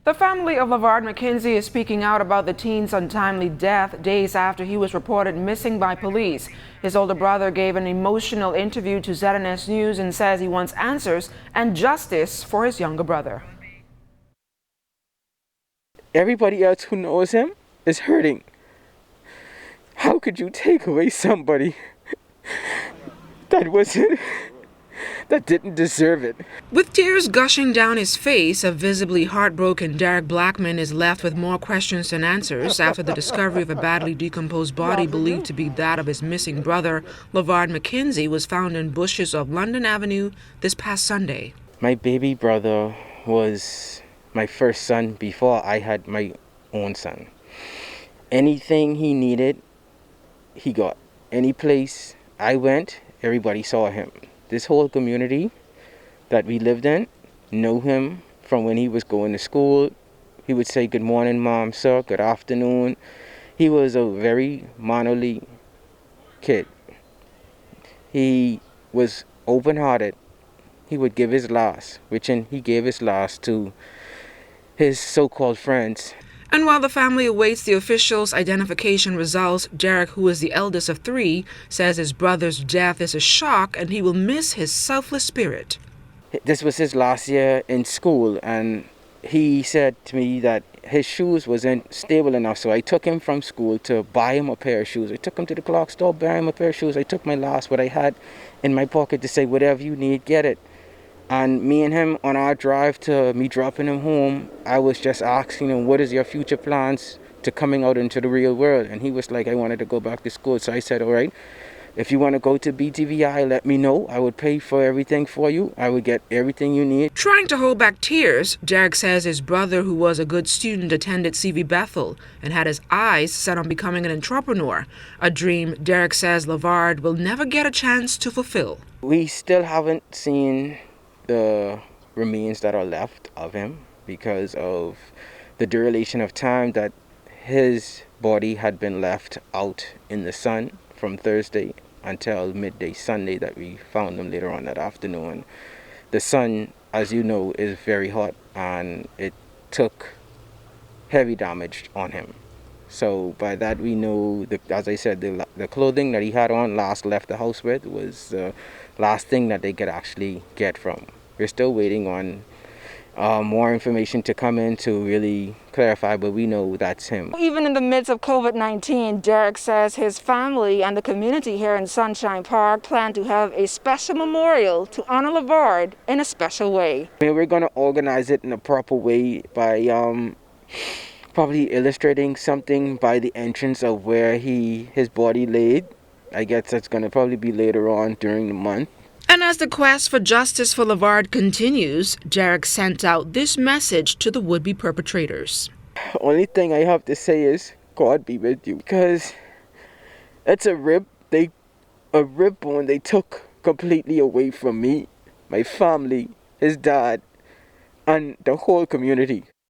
The family of Lavard Mckenzie is speaking out about the teen's untimely death days after he was reported missing by police. His older brother gave an emotional interview to ZNS News and says he wants answers and justice for his younger brother. Everybody else who knows him is hurting. How could you take away somebody that didn't deserve it? With tears gushing down his face, a visibly heartbroken Derek Blackman is left with more questions than answers after the discovery of a badly decomposed body believed to be that of his missing brother, Lavard Mckenzie, was found in bushes of London Avenue this past Sunday. My baby brother was my first son before I had my own son. Anything he needed, he got. Any place I went, everybody saw him. This whole community that we lived in know him from when he was going to school. He would say, "Good morning, Mom, sir, good afternoon." He was a very mannerly kid. He was open-hearted. He would give his last, he gave his last to his so-called friends. And while the family awaits the officials' identification results, Derek, who is the eldest of three, says his brother's death is a shock and he will miss his selfless spirit. This was his last year in school, and he said to me that his shoes wasn't stable enough, so I took him from school to buy him a pair of shoes. I took him to the clock store, buy him a pair of shoes. I took my last, what I had in my pocket, to say, whatever you need, get it. And me and him, on our drive to me dropping him home, I was just asking him, what is your future plans to coming out into the real world? And he was like, I wanted to go back to school. So I said, all right, if you want to go to BTVI, let me know. I would pay for everything for you. I would get everything you need. Trying to hold back tears, Derek says his brother, who was a good student, attended CV Bethel and had his eyes set on becoming an entrepreneur, a dream Derek says Lavard will never get a chance to fulfill. We still haven't seen the remains that are left of him because of the duration of time that his body had been left out in the sun from Thursday until midday Sunday that we found him later on that afternoon. The sun, as you know, is very hot and it took heavy damage on him. So by that we know, as I said, the clothing that he had on last left the house with was the last thing that they could actually get from. We're still waiting on more information to come in to really clarify, but we know that's him. Even in the midst of COVID-19, Derek says his family and the community here in Sunshine Park plan to have a special memorial to honor Lavard in a special way. We're going to organize it in a proper way by probably illustrating something by the entrance of where his body laid. I guess that's going to probably be later on during the month. And as the quest for justice for Lavard continues, Derek sent out this message to the would-be perpetrators. Only thing I have to say is, God be with you. Because it's a rib bone they took completely away from me, my family, his dad, and the whole community.